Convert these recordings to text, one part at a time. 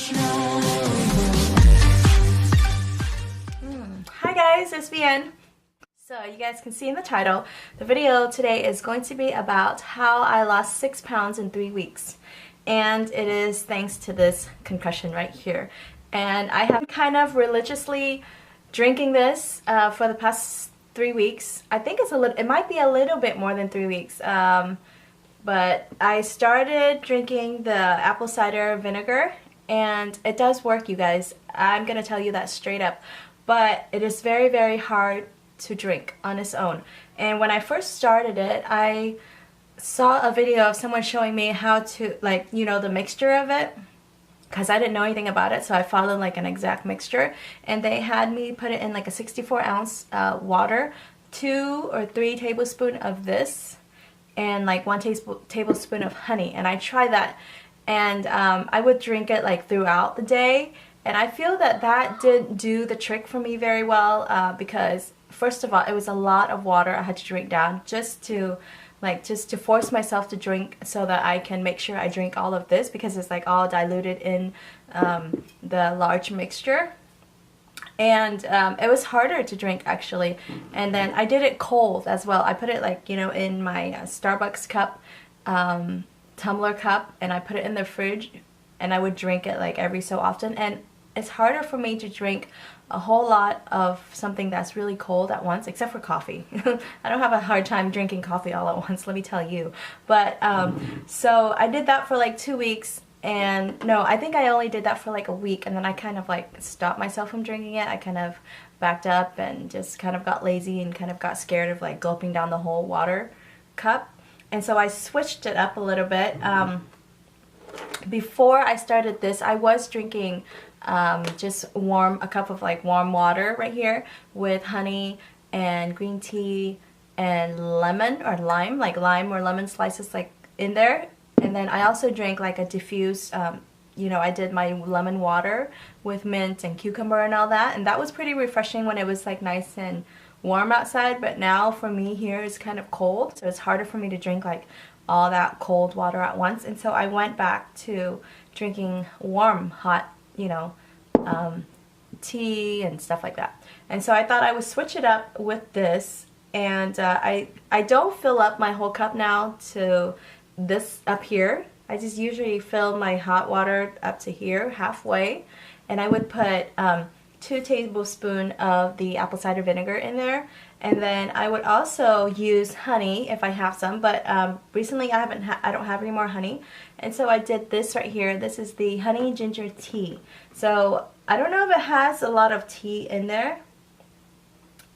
Hi guys, it's VN. So you guys can see in the title, the video today is going to be about how I lost 6 pounds in 3 weeks. And it is thanks to this concussion right here. And I have kind of religiously drinking this for the past 3 weeks. I think it might be a little bit more than 3 weeks. But I started drinking the apple cider vinegar, and it does work, you guys. I'm gonna tell you that straight up. But it is very, very hard to drink on its own. And when I first started it, I saw a video of someone showing me how to, like, you know, the mixture of it, because I didn't know anything about it, so I followed like an exact mixture, and they had me put it in like a 64-ounce water, 2 or 3 tablespoons of this, and like 1 tablespoon of honey. And I tried that, and I would drink it like throughout the day, and I feel that that didn't do the trick for me very well, because first of all, it was a lot of water I had to drink down just to force myself to drink, so that I can make sure I drink all of this, because it's like all diluted in the large mixture. And it was harder to drink actually. And then I did it cold as well. I put it, like, you know, in my Starbucks cup, tumbler cup, and I put it in the fridge, and I would drink it like every so often. And it's harder for me to drink a whole lot of something that's really cold at once, except for coffee. I don't have a hard time drinking coffee all at once, let me tell you. But so I did that for like 2 weeks, and no, I think I only did that for like a week, and then I kind of like stopped myself from drinking it. I kind of backed up and just kind of got lazy and kind of got scared of like gulping down the whole water cup. And so I switched it up a little bit. Before I started this, I was drinking just a cup of like warm water right here with honey and green tea and lemon or lime, like lime or lemon slices like in there. And then I also drank like a diffused, you know, I did my lemon water with mint and cucumber and all that, and that was pretty refreshing when it was like nice and warm outside. But now for me here it's kind of cold, so it's harder for me to drink like all that cold water at once. And so I went back to drinking warm, hot, you know, tea and stuff like that. And so I thought I would switch it up with this, and I don't fill up my whole cup now to this up here. I just usually fill my hot water up to here, halfway, and I would put 2 tablespoons of the apple cider vinegar in there. And then I would also use honey if I have some, but recently I don't have any more honey, and so I did this right here. This is the honey ginger tea. So I don't know if it has a lot of tea in there,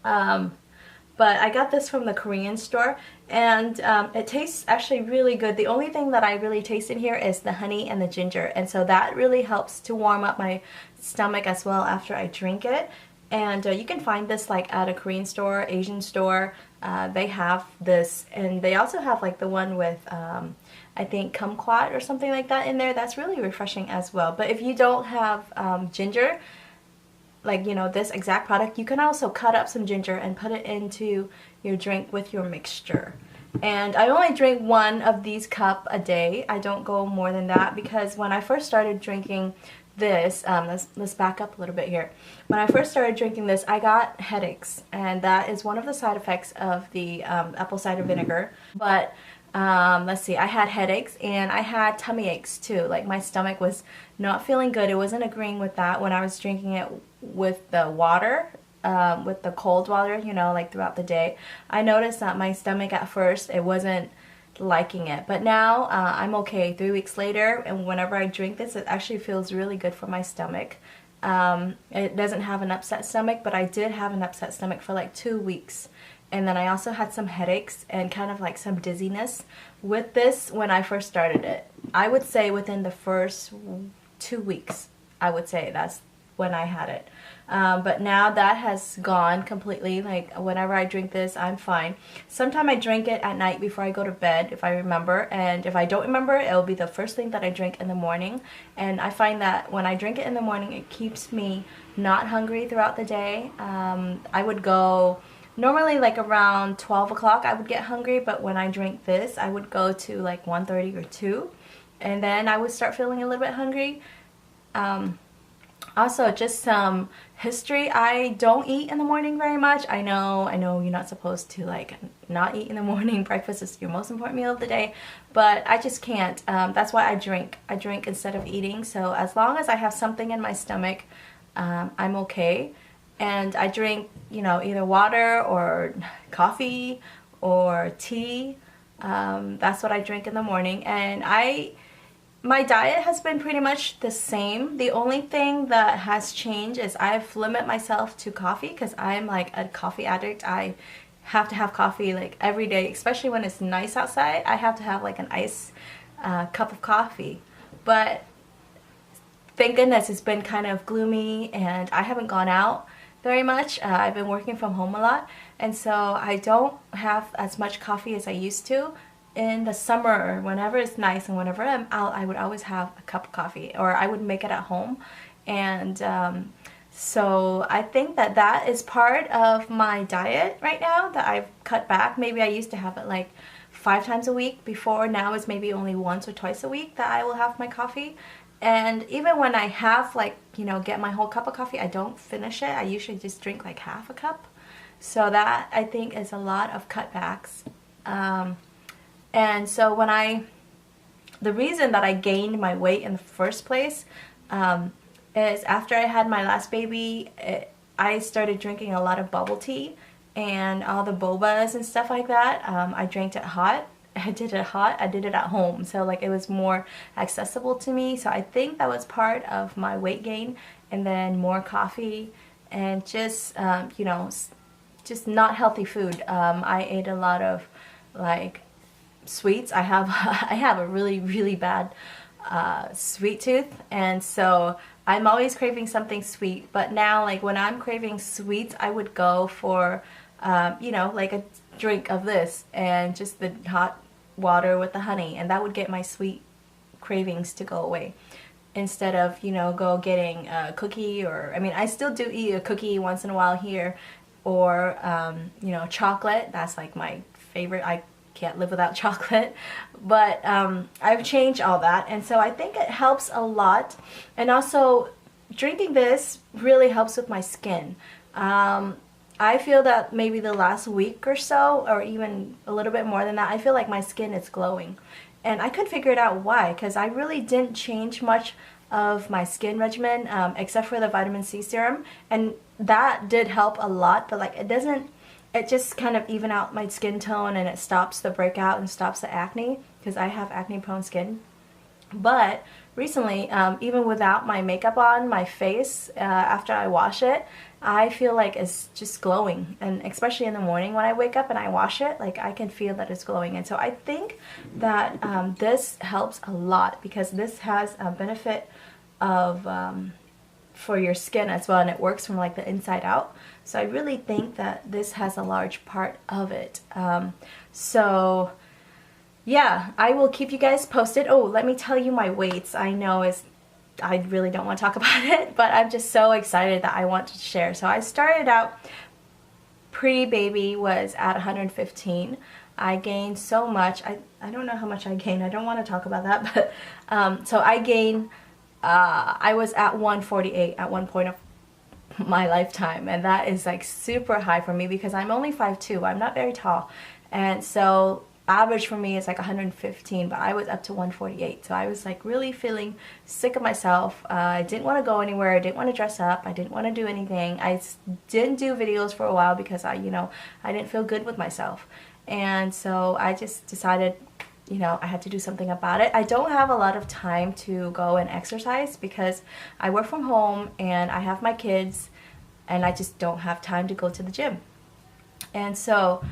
but I got this from the Korean store, and it tastes actually really good. The only thing that I really taste in here is the honey and the ginger, and so that really helps to warm up my stomach as well after I drink it. And you can find this like at a Korean store, Asian store. They have this, and they also have like the one with I think kumquat or something like that in there. That's really refreshing as well. But if you don't have ginger, like, you know, this exact product, you can also cut up some ginger and put it into your drink with your mixture. And I only drink 1 of these cups a day. I don't go more than that, because when I first started drinking this, let's back up a little bit here. When I first started drinking this, I got headaches, and that is one of the side effects of the apple cider vinegar. But let's see, I had headaches and I had tummy aches too. Like, my stomach was not feeling good. It wasn't agreeing with that when I was drinking it with the water, with the cold water, you know, like throughout the day. I noticed that my stomach at first, it wasn't liking it, but now I'm okay 3 weeks later, and whenever I drink this, it actually feels really good for my stomach. It doesn't have an upset stomach, but I did have an upset stomach for like 2 weeks, and then I also had some headaches and kind of like some dizziness with this when I first started it. I would say within the first 2 weeks, I would say that's when I had it. But now that has gone completely. Like, whenever I drink this, I'm fine. Sometimes I drink it at night before I go to bed, if I remember, and if I don't remember, it'll be the first thing that I drink in the morning. And I find that when I drink it in the morning, it keeps me not hungry throughout the day. I would go, normally like around 12 o'clock I would get hungry, but when I drink this, I would go to like 1:30 or 2, and then I would start feeling a little bit hungry. Also, just some history. I don't eat in the morning very much. I know you're not supposed to like not eat in the morning. Breakfast is your most important meal of the day, but I just can't. That's why I drink. I drink instead of eating. So as long as I have something in my stomach, I'm okay. And I drink, you know, either water or coffee or tea. That's what I drink in the morning. And my diet has been pretty much the same. The only thing that has changed is I've limited myself to coffee because I'm like a coffee addict. I have to have coffee like every day, especially when it's nice outside. I have to have like an ice cup of coffee. But thank goodness it's been kind of gloomy and I haven't gone out very much. I've been working from home a lot, and so I don't have as much coffee as I used to. In the summer, whenever it's nice and whenever I'm out, I would always have a cup of coffee, or I would make it at home. And so I think that that is part of my diet right now that I've cut back. Maybe I used to have it like 5 times a week before. Now it's maybe only once or twice a week that I will have my coffee. And even when I have, like, you know, get my whole cup of coffee, I don't finish it. I usually just drink like half a cup. So that, I think, is a lot of cutbacks. And so the reason that I gained my weight in the first place is after I had my last baby, I started drinking a lot of bubble tea and all the bobas and stuff like that. I drank it hot. I did it hot. I did it at home. So like it was more accessible to me. So I think that was part of my weight gain. And then more coffee and just, you know, just not healthy food. I ate a lot of like sweets. I have a really bad sweet tooth, and so I'm always craving something sweet. But now, like when I'm craving sweets, I would go for you know, like a drink of this and just the hot water with the honey, and that would get my sweet cravings to go away, instead of, you know, go getting a cookie. Or I mean, I still do eat a cookie once in a while here, or you know, chocolate. That's like my favorite. I can't live without chocolate. But I've changed all that, and so I think it helps a lot. And also drinking this really helps with my skin. I feel that maybe the last week or so, or even a little bit more than that, I feel like my skin is glowing. And I couldn't figure it out why, because I really didn't change much of my skin regimen, except for the vitamin C serum, and that did help a lot. But like it just kind of even out my skin tone, and it stops the breakout and stops the acne, because I have acne prone skin. But recently, even without my makeup on, my face, after I wash it, I feel like it's just glowing. And especially in the morning when I wake up and I wash it, like I can feel that it's glowing. And so I think that this helps a lot, because this has a benefit of for your skin as well, and it works from like the inside out. So I really think that this has a large part of it. So yeah, I will keep you guys posted. Oh, let me tell you my weights. I know I really don't want to talk about it, but I'm just so excited that I want to share. So I started out, pre-baby was at 115. I gained so much. I don't know how much I gained. I don't want to talk about that, but so I gained, I was at 148 at one point of my lifetime, and that is like super high for me because I'm only 5'2". I'm not very tall, and so average for me is like 115, but I was up to 148. So I was like really feeling sick of myself. I didn't want to go anywhere. I didn't want to dress up. I didn't want to do anything. I didn't do videos for a while because I didn't feel good with myself. And so I just decided, I had to do something about it. I don't have a lot of time to go and exercise because I work from home and I have my kids, and I just don't have time to go to the gym. And so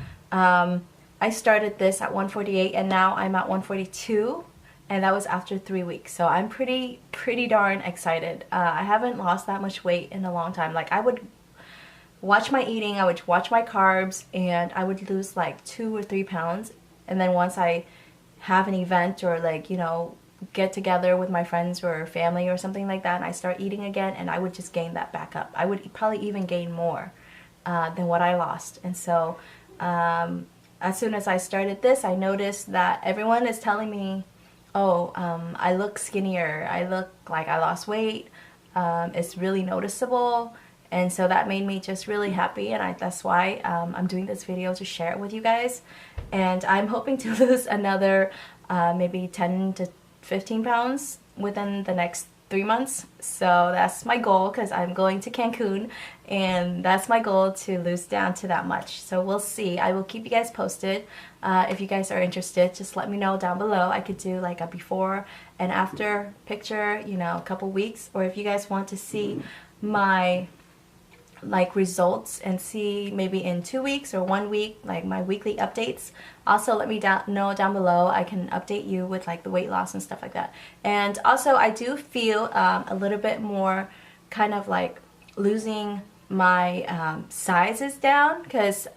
I started this at 148, and now I'm at 142, and that was after 3 weeks. So I'm pretty darn excited. I haven't lost that much weight in a long time. Like, I would watch my eating, I would watch my carbs, and I would lose like 2 or 3 pounds. And then once I have an event or like, get together with my friends or family or something like that, and I start eating again, and I would just gain that back up. I would probably even gain more than what I lost. And so as soon as I started this, I noticed that everyone is telling me oh, I look skinnier, I look like I lost weight, it's really noticeable. And so that made me just really happy, and that's why I'm doing this video to share it with you guys. And I'm hoping to lose another maybe 10 to 15 pounds within the next 3 months. So that's my goal, because I'm going to Cancun, and that's my goal, to lose down to that much. So we'll see. I will keep you guys posted. If you guys are interested, just let me know down below. I could do like a before and after picture, you know, a couple weeks. Or if you guys want to see my like results and see maybe in 2 weeks or 1 week, like my weekly updates, also let me know down below. I can update you with like the weight loss and stuff like that. And also I do feel a little bit more kind of like losing my sizes down, because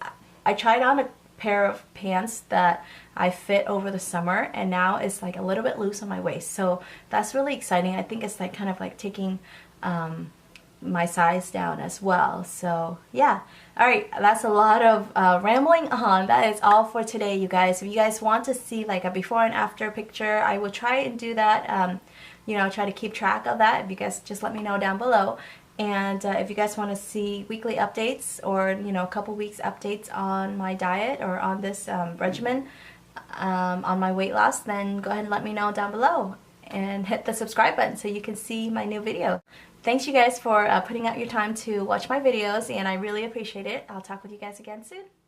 I tried on a pair of pants that I fit over the summer, and now it's like a little bit loose on my waist. So that's really exciting. I think it's like kind of like taking my size down as well. So yeah, all right, that's a lot of rambling on. That is all for today, you guys. If you guys want to see like a before and after picture, I will try and do that. You know, try to keep track of that. If you guys just let me know down below. And if you guys want to see weekly updates, or you know, a couple weeks updates on my diet or on this regimen, on my weight loss, then go ahead and let me know down below, and hit the subscribe button so you can see my new video. Thanks you guys for putting out your time to watch my videos, and I really appreciate it. I'll talk with you guys again soon.